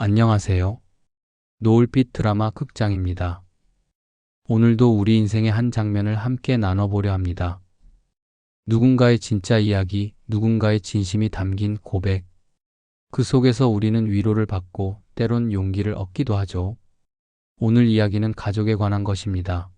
안녕하세요. 노을빛 드라마 극장입니다. 오늘도 우리 인생의 한 장면을 함께 나눠보려 합니다. 누군가의 진짜 이야기, 누군가의 진심이 담긴 고백. 그 속에서 우리는 위로를 받고 때론 용기를 얻기도 하죠. 오늘 이야기는 가족에 관한 것입니다.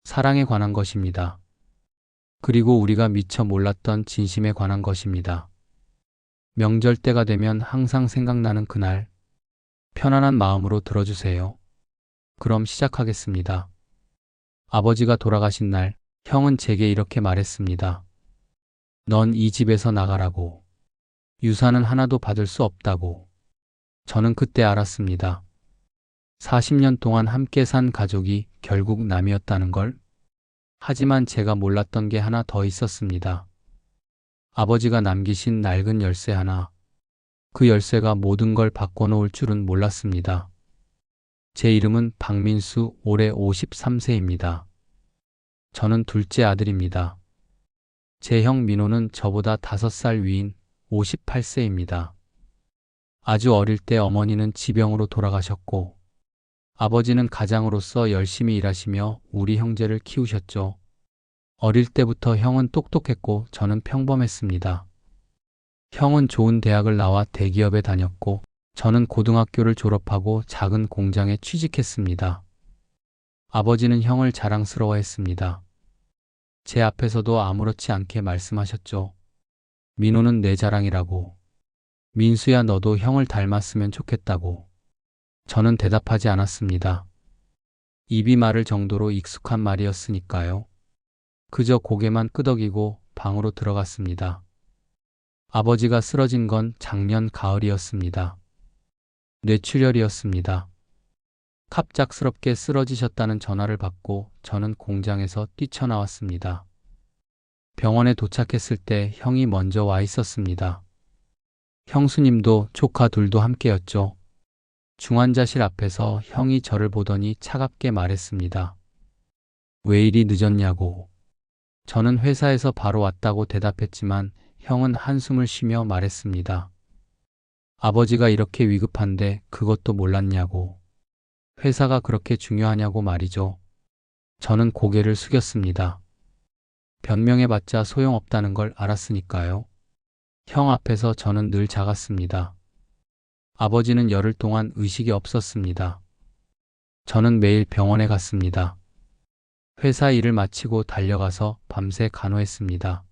사랑에 관한 것입니다. 그리고 우리가 미처 몰랐던 진심에 관한 것입니다. 명절 때가 되면 항상 생각나는 그날, 편안한 마음으로 들어주세요. 그럼 시작하겠습니다. 아버지가 돌아가신 날, 형은 제게 이렇게 말했습니다. 넌 이 집에서 나가라고. 유산은 하나도 받을 수 없다고. 저는 그때 알았습니다. 40년 동안 함께 산 가족이 결국 남이었다는 걸. 하지만 제가 몰랐던 게 하나 더 있었습니다. 아버지가 남기신 낡은 열쇠 하나. 그 열쇠가 모든 걸 바꿔놓을 줄은 몰랐습니다. 제 이름은 박민수, 올해 53세입니다. 저는 둘째 아들입니다. 제 형 민호는 저보다 5살 위인 58세입니다. 아주 어릴 때 어머니는 지병으로 돌아가셨고, 아버지는 가장으로서 열심히 일하시며 우리 형제를 키우셨죠. 어릴 때부터 형은 똑똑했고 저는 평범했습니다. 형은 좋은 대학을 나와 대기업에 다녔고, 저는 고등학교를 졸업하고 작은 공장에 취직했습니다. 아버지는 형을 자랑스러워했습니다. 제 앞에서도 아무렇지 않게 말씀하셨죠. 민호는 내 자랑이라고. 민수야, 너도 형을 닮았으면 좋겠다고. 저는 대답하지 않았습니다. 입이 마를 정도로 익숙한 말이었으니까요. 그저 고개만 끄덕이고 방으로 들어갔습니다. 아버지가 쓰러진 건 작년 가을이었습니다. 뇌출혈이었습니다. 갑작스럽게 쓰러지셨다는 전화를 받고 저는 공장에서 뛰쳐나왔습니다. 병원에 도착했을 때 형이 먼저 와 있었습니다. 형수님도 조카 둘도 함께였죠. 중환자실 앞에서 형이 저를 보더니 차갑게 말했습니다. 왜 이리 늦었냐고. 저는 회사에서 바로 왔다고 대답했지만 형은 한숨을 쉬며 말했습니다. 아버지가 이렇게 위급한데 그것도 몰랐냐고. 회사가 그렇게 중요하냐고 말이죠. 저는 고개를 숙였습니다. 변명해봤자 소용없다는 걸 알았으니까요. 형 앞에서 저는 늘 작았습니다. 아버지는 열흘 동안 의식이 없었습니다. 저는 매일 병원에 갔습니다. 회사 일을 마치고 달려가서 밤새 간호했습니다.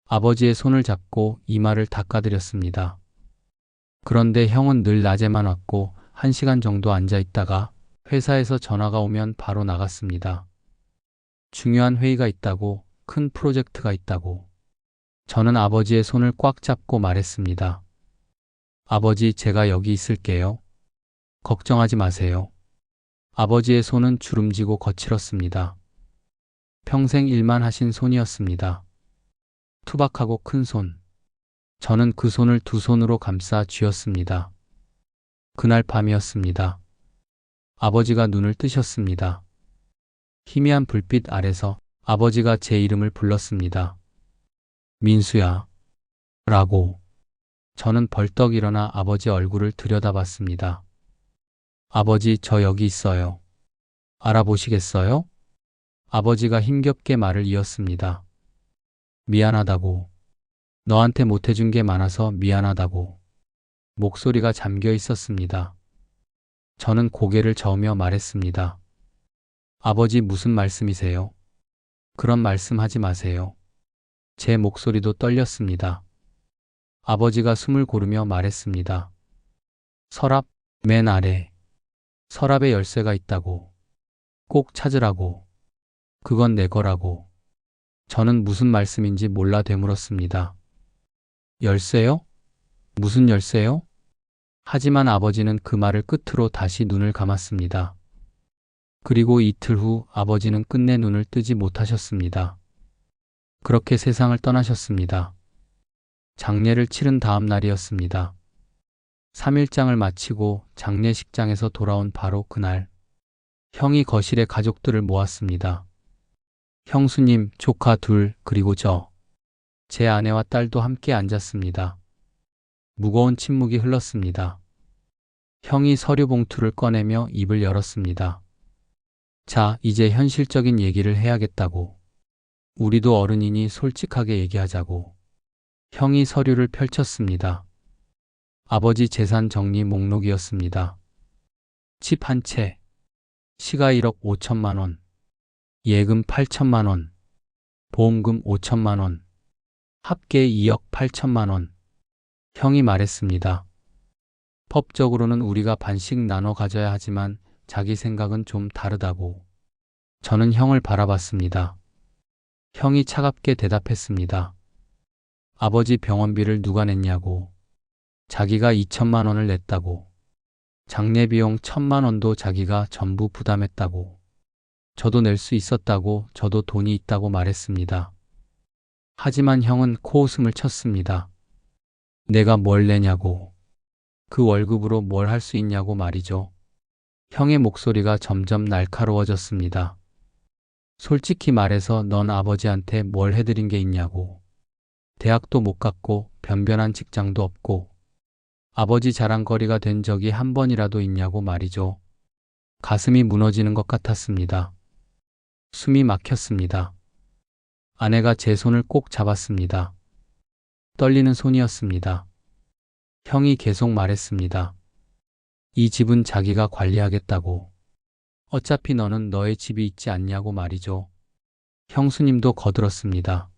아버지의 손을 잡고 이마를 닦아드렸습니다. 그런데 형은 늘 낮에만 왔고 1시간 정도 앉아 있다가 회사에서 전화가 오면 바로 나갔습니다. 중요한 회의가 있다고, 큰 프로젝트가 있다고. 저는 아버지의 손을 꽉 잡고 말했습니다. 아버지, 제가 여기 있을게요. 걱정하지 마세요. 아버지의 손은 주름지고 거칠었습니다. 평생 일만 하신 손이었습니다. 투박하고 큰 손. 저는 그 손을 두 손으로 감싸 쥐었습니다. 그날 밤이었습니다. 아버지가 눈을 뜨셨습니다. 희미한 불빛 아래서 아버지가 제 이름을 불렀습니다. 민수야. 라고. 저는 벌떡 일어나 아버지 얼굴을 들여다봤습니다. 아버지, 저 여기 있어요. 알아보시겠어요? 아버지가 힘겹게 말을 이었습니다. 미안하다고. 너한테 못해준 게 많아서 미안하다고. 목소리가 잠겨 있었습니다. 저는 고개를 저으며 말했습니다. 아버지, 무슨 말씀이세요? 그런 말씀하지 마세요. 제 목소리도 떨렸습니다. 아버지가 숨을 고르며 말했습니다. 서랍, 맨 아래. 서랍에 열쇠가 있다고. 꼭 찾으라고. 그건 내 거라고. 저는 무슨 말씀인지 몰라 되물었습니다. 열쇠요? 무슨 열쇠요? 하지만 아버지는 그 말을 끝으로 다시 눈을 감았습니다. 그리고 이틀 후 아버지는 끝내 눈을 뜨지 못하셨습니다. 그렇게 세상을 떠나셨습니다. 장례를 치른 다음 날이었습니다. 3일장을 마치고 장례식장에서 돌아온 바로 그날, 형이 거실에 가족들을 모았습니다. 형수님, 조카 둘, 그리고 저. 제 아내와 딸도 함께 앉았습니다. 무거운 침묵이 흘렀습니다. 형이 서류 봉투를 꺼내며 입을 열었습니다. 자, 이제 현실적인 얘기를 해야겠다고. 우리도 어른이니 솔직하게 얘기하자고. 형이 서류를 펼쳤습니다. 아버지 재산 정리 목록이었습니다. 집 한 채, 시가 1억 5천만 원, 예금 8천만 원, 보험금 5천만 원, 합계 2억 8천만 원. 형이 말했습니다. 법적으로는 우리가 반씩 나눠 가져야 하지만 자기 생각은 좀 다르다고. 저는 형을 바라봤습니다. 형이 차갑게 대답했습니다. 아버지 병원비를 누가 냈냐고. 자기가 2천만 원을 냈다고. 장례 비용 1천만 원도 자기가 전부 부담했다고. 저도 낼 수 있었다고, 저도 돈이 있다고 말했습니다. 하지만 형은 코웃음을 쳤습니다. 내가 뭘 내냐고. 그 월급으로 뭘 할 수 있냐고 말이죠. 형의 목소리가 점점 날카로워졌습니다. 솔직히 말해서 넌 아버지한테 뭘 해드린 게 있냐고. 대학도 못 갔고 변변한 직장도 없고 아버지 자랑거리가 된 적이 한 번이라도 있냐고 말이죠. 가슴이 무너지는 것 같았습니다. 숨이 막혔습니다. 아내가 제 손을 꼭 잡았습니다. 떨리는 손이었습니다. 형이 계속 말했습니다. 이 집은 자기가 관리하겠다고. 어차피 너는 너의 집이 있지 않냐고 말이죠. 형수님도 거들었습니다.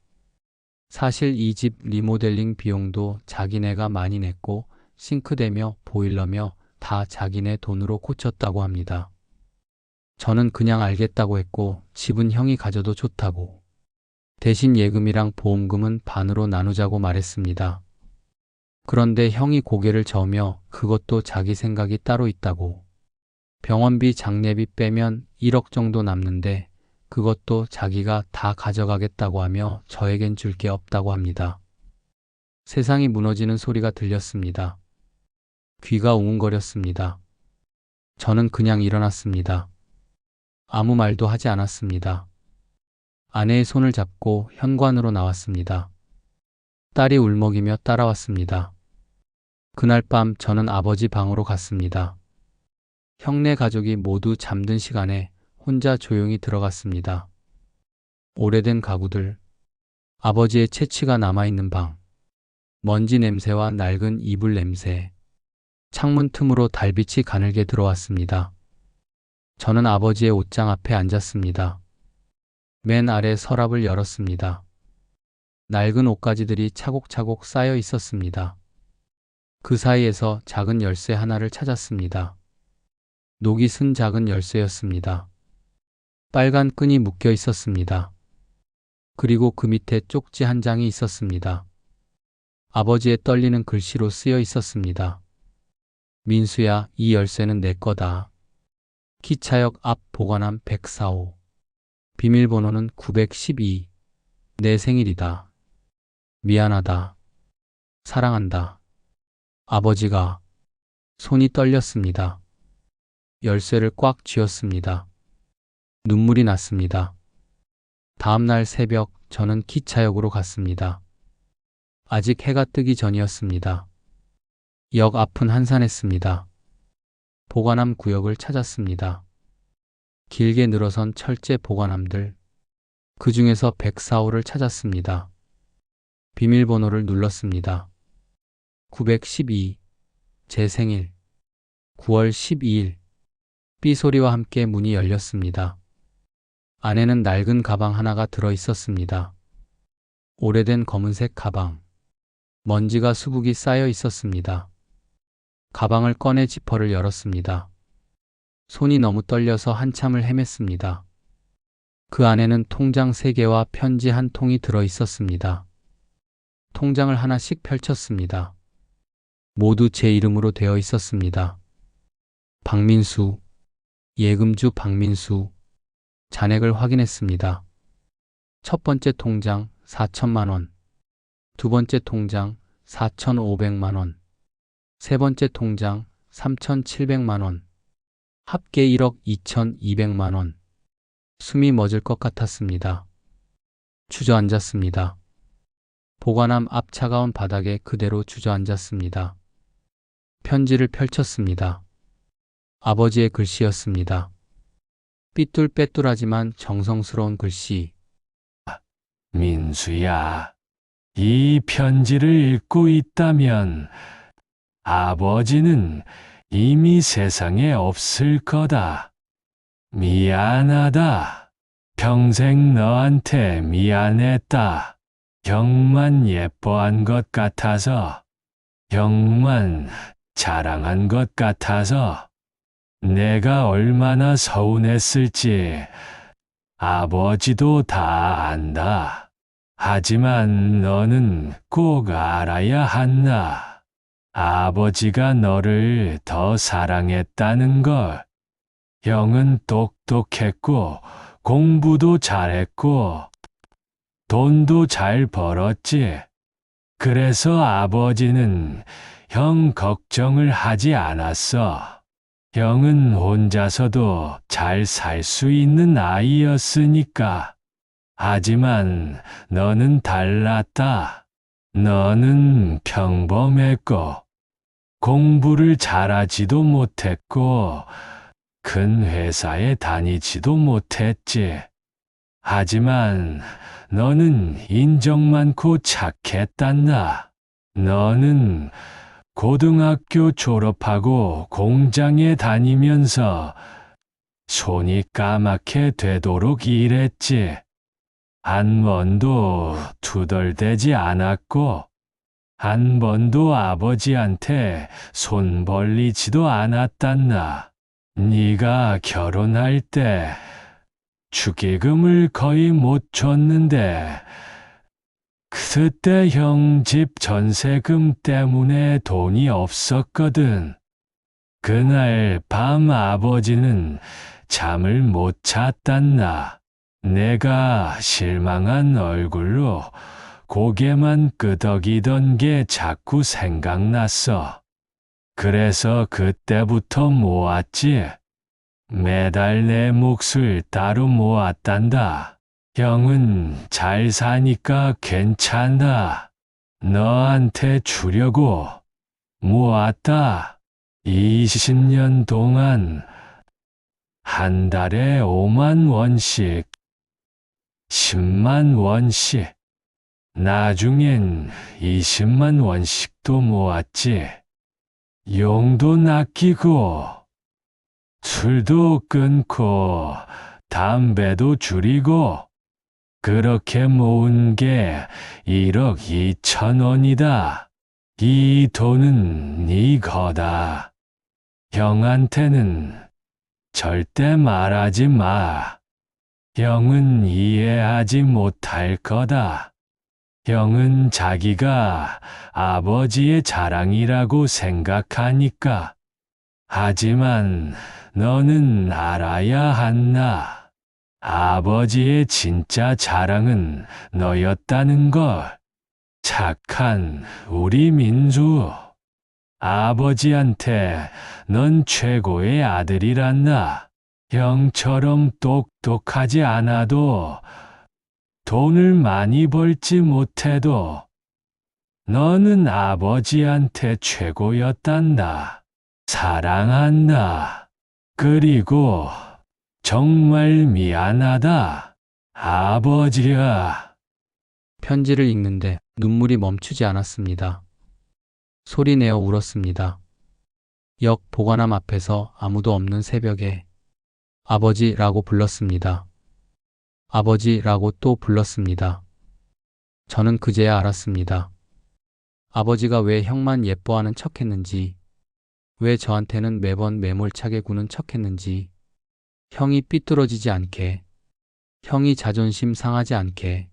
사실 이 집 리모델링 비용도 자기네가 많이 냈고 싱크대며 보일러며 다 자기네 돈으로 고쳤다고 합니다. 저는 그냥 알겠다고 했고 집은 형이 가져도 좋다고. 대신 예금이랑 보험금은 반으로 나누자고 말했습니다. 그런데 형이 고개를 저으며 그것도 자기 생각이 따로 있다고. 병원비 장례비 빼면 1억 정도 남는데 그것도 자기가 다 가져가겠다고 하며 저에겐 줄 게 없다고 합니다. 세상이 무너지는 소리가 들렸습니다. 귀가 웅웅거렸습니다. 저는 그냥 일어났습니다. 아무 말도 하지 않았습니다. 아내의 손을 잡고 현관으로 나왔습니다. 딸이 울먹이며 따라왔습니다. 그날 밤 저는 아버지 방으로 갔습니다. 형네 가족이 모두 잠든 시간에 혼자 조용히 들어갔습니다. 오래된 가구들, 아버지의 채취가 남아있는 방, 먼지 냄새와 낡은 이불 냄새, 창문 틈으로 달빛이 가늘게 들어왔습니다. 저는 아버지의 옷장 앞에 앉았습니다. 맨 아래 서랍을 열었습니다. 낡은 옷가지들이 차곡차곡 쌓여 있었습니다. 그 사이에서 작은 열쇠 하나를 찾았습니다. 녹이 쓴 작은 열쇠였습니다. 빨간 끈이 묶여 있었습니다. 그리고 그 밑에 쪽지 한 장이 있었습니다. 아버지의 떨리는 글씨로 쓰여 있었습니다. 민수야, 이 열쇠는 내 거다. 기차역 앞 보관함 104호. 비밀번호는 912. 내 생일이다. 미안하다. 사랑한다. 아버지가. 손이 떨렸습니다. 열쇠를 꽉 쥐었습니다. 눈물이 났습니다. 다음 날 새벽 저는 기차역으로 갔습니다. 아직 해가 뜨기 전이었습니다. 역 앞은 한산했습니다. 보관함 구역을 찾았습니다. 길게 늘어선 철제 보관함들, 그 중에서 104호를 찾았습니다. 비밀번호를 눌렀습니다. 912, 제 생일, 9월 12일, 삐소리와 함께 문이 열렸습니다. 안에는 낡은 가방 하나가 들어 있었습니다. 오래된 검은색 가방, 먼지가 수북이 쌓여 있었습니다. 가방을 꺼내 지퍼를 열었습니다. 손이 너무 떨려서 한참을 헤맸습니다. 그 안에는 통장 3개와 편지 한 통이 들어 있었습니다. 통장을 하나씩 펼쳤습니다. 모두 제 이름으로 되어 있었습니다. 박민수, 예금주 박민수. 잔액을 확인했습니다. 첫 번째 통장 4천만 원, 두 번째 통장 4,500만 원, 세 번째 통장 3,700만 원, 합계 1억 2,200만 원. 숨이 멎을 것 같았습니다. 주저앉았습니다. 보관함 앞 차가운 바닥에 그대로 주저앉았습니다. 편지를 펼쳤습니다. 아버지의 글씨였습니다. 삐뚤빼뚤하지만 정성스러운 글씨. 민수야, 이 편지를 읽고 있다면 아버지는 이미 세상에 없을 거다. 미안하다. 평생 너한테 미안했다. 형만 예뻐한 것 같아서, 형만 자랑한 것 같아서 내가 얼마나 서운했을지 아버지도 다 안다. 하지만 너는 꼭 알아야 한다. 아버지가 너를 더 사랑했다는 걸. 형은 똑똑했고 공부도 잘했고 돈도 잘 벌었지. 그래서 아버지는 형 걱정을 하지 않았어. 형은 혼자서도 잘 살 수 있는 아이였으니까. 하지만 너는 달랐다. 너는 평범했고, 공부를 잘하지도 못했고, 큰 회사에 다니지도 못했지. 하지만 너는 인정 많고 착했단다. 너는 고등학교 졸업하고 공장에 다니면서 손이 까맣게 되도록 일했지. 한 번도 투덜대지 않았고, 한 번도 아버지한테 손 벌리지도 않았단다. 네가 결혼할 때 축의금을 거의 못 줬는데, 그때 형 집 전세금 때문에 돈이 없었거든. 그날 밤 아버지는 잠을 못 잤단다. 내가 실망한 얼굴로 고개만 끄덕이던 게 자꾸 생각났어. 그래서 그때부터 모았지. 매달 내 몫을 따로 모았단다. 형은 잘 사니까 괜찮다. 너한테 주려고 모았다. 20년 동안 한 달에 5만 원씩, 10만 원씩, 나중엔 20만 원씩도 모았지. 용돈 아끼고, 술도 끊고, 담배도 줄이고, 그렇게 모은 게 1억 2천원이다. 이 돈은 네 거다. 형한테는 절대 말하지 마. 형은 이해하지 못할 거다. 형은 자기가 아버지의 자랑이라고 생각하니까. 하지만 너는 알아야 한다. 아버지의 진짜 자랑은 너였다는 걸. 착한 우리 민수. 아버지한테 넌 최고의 아들이란다. 형처럼 똑똑하지 않아도 돈을 많이 벌지 못해도 너는 아버지한테 최고였단다. 사랑한다. 그리고 정말 미안하다. 아버지야. 편지를 읽는데 눈물이 멈추지 않았습니다. 소리내어 울었습니다. 역 보관함 앞에서 아무도 없는 새벽에 아버지라고 불렀습니다. 아버지라고 또 불렀습니다. 저는 그제야 알았습니다. 아버지가 왜 형만 예뻐하는 척했는지, 왜 저한테는 매번 매몰차게 구는 척했는지, 형이 삐뚤어지지 않게, 형이 자존심 상하지 않게,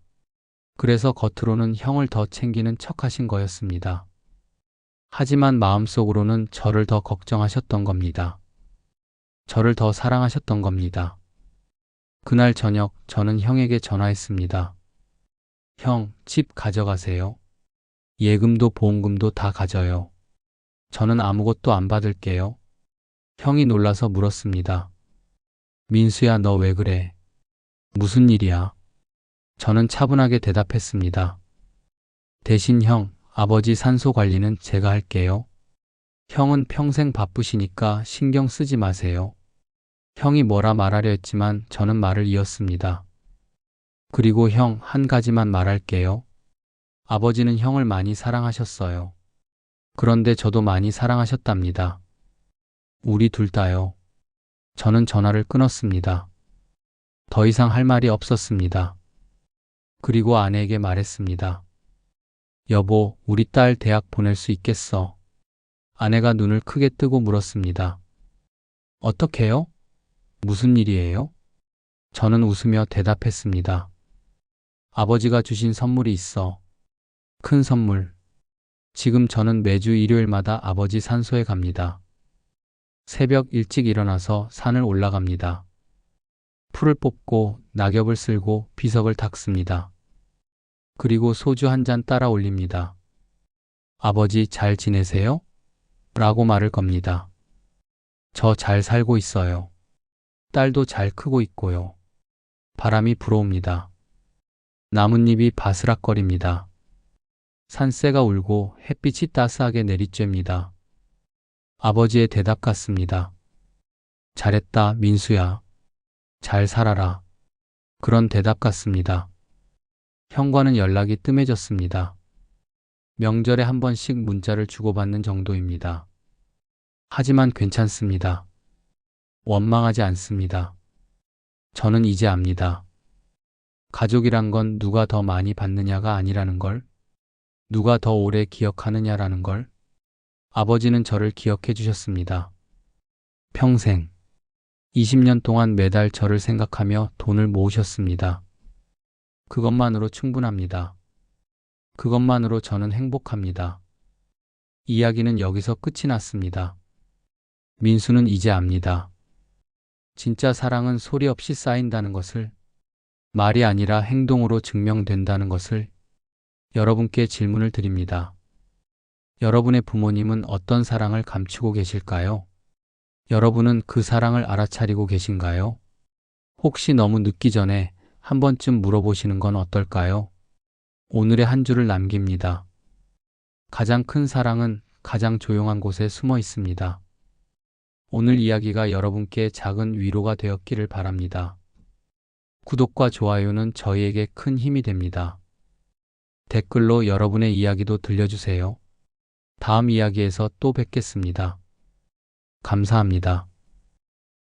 그래서 겉으로는 형을 더 챙기는 척하신 거였습니다. 하지만 마음속으로는 저를 더 걱정하셨던 겁니다. 저를 더 사랑하셨던 겁니다. 그날 저녁 저는 형에게 전화했습니다. 형, 집 가져가세요. 예금도 보험금도 다 가져요. 저는 아무것도 안 받을게요. 형이 놀라서 물었습니다. 민수야, 너 왜 그래? 무슨 일이야? 저는 차분하게 대답했습니다. 대신 형, 아버지 산소 관리는 제가 할게요. 형은 평생 바쁘시니까 신경 쓰지 마세요. 형이 뭐라 말하려 했지만 저는 말을 이었습니다. 그리고 형, 한 가지만 말할게요. 아버지는 형을 많이 사랑하셨어요. 그런데 저도 많이 사랑하셨답니다. 우리 둘 다요. 저는 전화를 끊었습니다. 더 이상 할 말이 없었습니다. 그리고 아내에게 말했습니다. 여보, 우리 딸 대학 보낼 수 있겠어? 아내가 눈을 크게 뜨고 물었습니다. 어떻게요? 무슨 일이에요? 저는 웃으며 대답했습니다. 아버지가 주신 선물이 있어. 큰 선물. 지금 저는 매주 일요일마다 아버지 산소에 갑니다. 새벽 일찍 일어나서 산을 올라갑니다. 풀을 뽑고 낙엽을 쓸고 비석을 닦습니다. 그리고 소주 한 잔 따라 올립니다. 아버지 잘 지내세요? 라고 말을 겁니다. 저 잘 살고 있어요. 딸도 잘 크고 있고요. 바람이 불어옵니다. 나뭇잎이 바스락거립니다. 산새가 울고 햇빛이 따스하게 내리쬐입니다. 아버지의 대답 같습니다. 잘했다, 민수야. 잘 살아라. 그런 대답 같습니다. 형과는 연락이 뜸해졌습니다. 명절에 한 번씩 문자를 주고받는 정도입니다. 하지만 괜찮습니다. 원망하지 않습니다. 저는 이제 압니다. 가족이란 건 누가 더 많이 받느냐가 아니라는 걸, 누가 더 오래 기억하느냐라는 걸. 아버지는 저를 기억해 주셨습니다. 평생. 20년 동안 매달 저를 생각하며 돈을 모으셨습니다. 그것만으로 충분합니다. 그것만으로 저는 행복합니다. 이야기는 여기서 끝이 났습니다. 민수는 이제 압니다. 진짜 사랑은 소리 없이 쌓인다는 것을, 말이 아니라 행동으로 증명된다는 것을. 여러분께 질문을 드립니다. 여러분의 부모님은 어떤 사랑을 감추고 계실까요? 여러분은 그 사랑을 알아차리고 계신가요? 혹시 너무 늦기 전에 한 번쯤 물어보시는 건 어떨까요? 오늘의 한 줄을 남깁니다. 가장 큰 사랑은 가장 조용한 곳에 숨어 있습니다. 오늘 이야기가 여러분께 작은 위로가 되었기를 바랍니다. 구독과 좋아요는 저희에게 큰 힘이 됩니다. 댓글로 여러분의 이야기도 들려주세요. 다음 이야기에서 또 뵙겠습니다. 감사합니다.